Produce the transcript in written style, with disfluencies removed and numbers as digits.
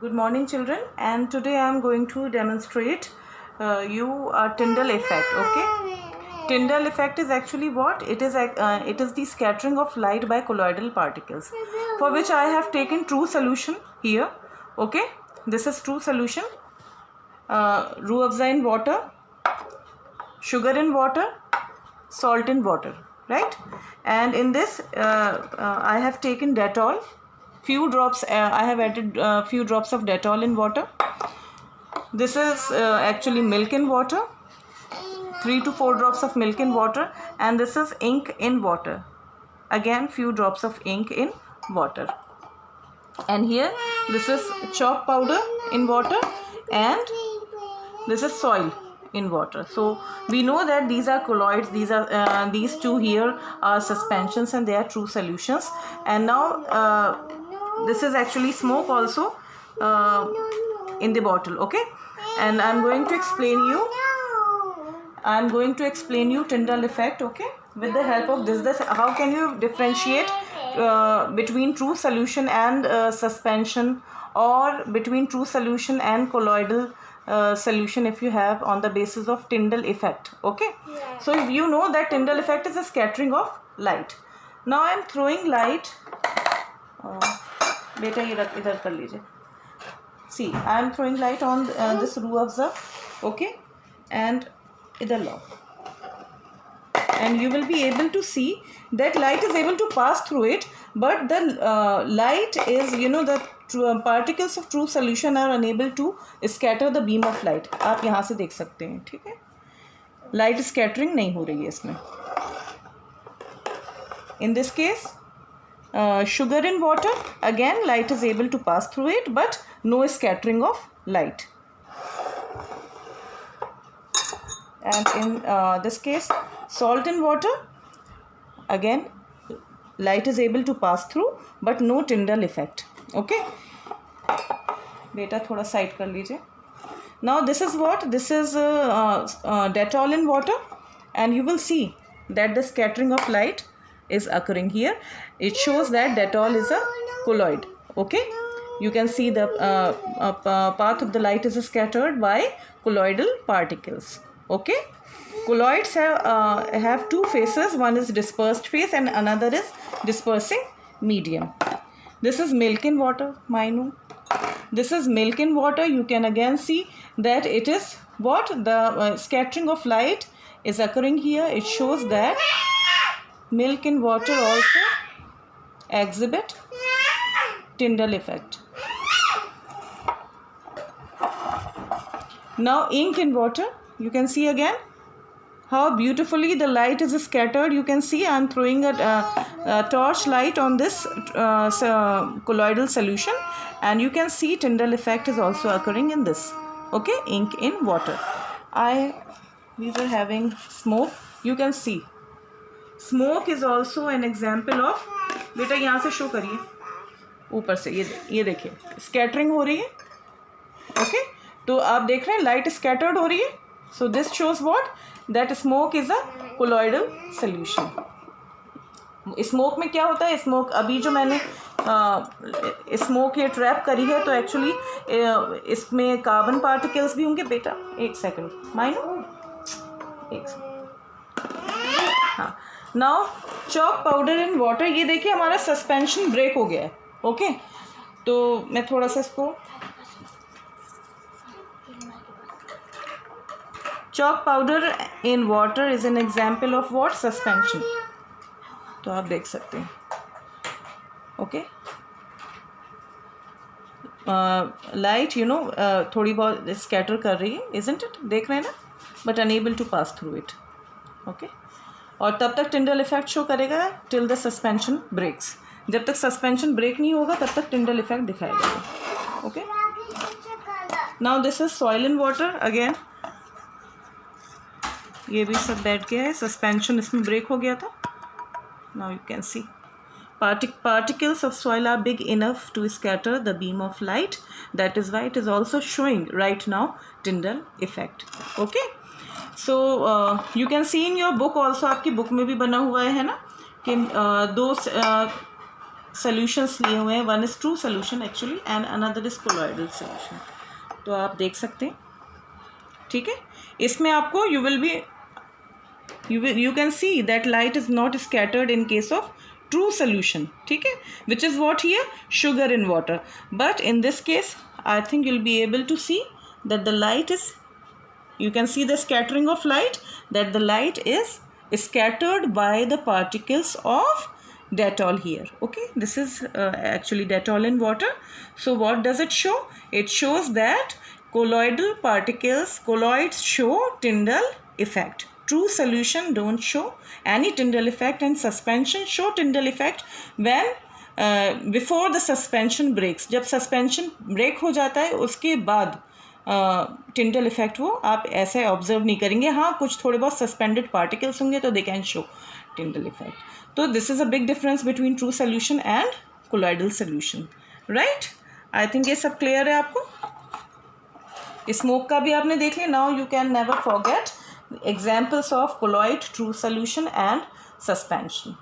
Good morning, children, and today I am going to demonstrate you a Tyndall effect. Okay, Tyndall effect is actually what it is. It is the scattering of light by colloidal particles, for which I have taken true solution here. Okay, this is true solution. Roux afza in water, sugar in water, salt in water, right? And in this I have taken Dettol, few drops. I have added few drops of Dettol in water. This is actually milk in water, 3 to 4 drops of milk in water, and this is ink in water, again few drops of ink in water. And here this is chalk powder in water, and this is soil in water. So we know that these are colloids. These two here are suspensions, and they are true solutions. And now this is actually smoke also in the bottle. Okay, and I'm going to explain you Tyndall effect. Okay, with the help of this how can you differentiate between true solution and suspension, or between true solution and colloidal solution, if you have, on the basis of Tyndall effect. Okay, so you know that Tyndall effect is a scattering of light. Now I am throwing light. Beta ye idhar kar lijiye. See, I am throwing light on this roux afza. Okay, and idhar lao. And you will be able to see that light is able to pass through it, but the light is, the particles of true solution are unable to scatter the beam of light. आप यहाँ से देख सकते हैं, ठीक है? Light scattering नहीं हो रही है इसमें. In this case, sugar in water, again light is able to pass through it, but no scattering of light. And in this case, salt in water, again light is able to pass through, but no Tyndall effect. Okay, beta thoda side kar lijiye. Now this is what? This is Dettol in water, and you will see that the scattering of light is occurring here. It shows that Dettol is a colloid. Okay, you can see the path of the light is scattered by colloidal particles. Okay, colloids have two phases. One is dispersed phase and another is dispersing medium. This is milk in water, Mainu. This is milk in water. You can again see that it is what? The scattering of light is occurring here. It shows that milk in water also exhibit Tyndall effect. Now ink in water, you can see again how beautifully the light is scattered. You can see I am throwing a torch light on this colloidal solution, and you can see Tyndall effect is also occurring in this. Okay, ink in water. We were having smoke. You can see smoke is also an example of. बेटा यहाँ से show करिए ऊपर से, ये देखिए scattering हो रही है. ओके, तो आप देख रहे हैं लाइट स्कैटर्ड हो रही है. So this shows what? That smoke is a colloidal solution. Smoke में क्या होता है? स्मोक अभी जो मैंने स्मोक ये ट्रैप करी है, तो एक्चुअली इसमें कार्बन पार्टिकल्स भी होंगे. बेटा एक सेकंड, माइनो एक सेकंड. हाँ, now chalk powder in water. ये देखिए हमारा सस्पेंशन ब्रेक हो गया है. ओके, तो मैं थोड़ा सा इसको. Chalk powder in water is an example of what? Suspension. तो आप देख सकते हैं. ओके, लाइट थोड़ी बहुत स्कैटर कर रही है, isn't it? देख रहे हैं ना, but unable to pass through it. Okay, और तब तक Tyndall effect शो करेगा till the suspension breaks. जब तक सस्पेंशन ब्रेक नहीं होगा तब तक Tyndall effect दिखाएगा. Okay, now this is soil in water. again ये भी सब बैठ गया है, सस्पेंशन इसमें ब्रेक हो गया था. Now you can see particles of soil are big enough to scatter the beam of light. That is why it is also showing right now Tyndall effect. Okay, so you can see in your book also. आपकी book में भी बना हुआ है ना कि दो solutions लिए हुए हैं. One is true solution actually and another is colloidal solution. तो आप देख सकते हैं. ठीक है. इसमें आपको you can see that light is not scattered in case of true solution. ठीक है, which is what here, sugar in water. But in this case I think you'll be able to see that the light is, you can see the scattering of light, that the light is scattered by the particles of Dettol here. Okay, this is actually Dettol in water. So what does it show? It shows that colloidal particles, colloids show Tyndall effect. True solution don't show any Tyndall effect, and suspension show Tyndall effect when before the suspension breaks. जब suspension break हो जाता है उसके बाद Tyndall effect वो आप ऐसे observe नहीं करेंगे. हाँ, कुछ थोड़े बहुत सस्पेंडेड पार्टिकल्स होंगे तो they can show Tyndall effect. तो this is a big difference between true solution and colloidal solution. Right, I think ये सब क्लियर है आपको. स्मोक का भी आपने देख लिया. Now you can never forget examples of colloid, true solution and suspension.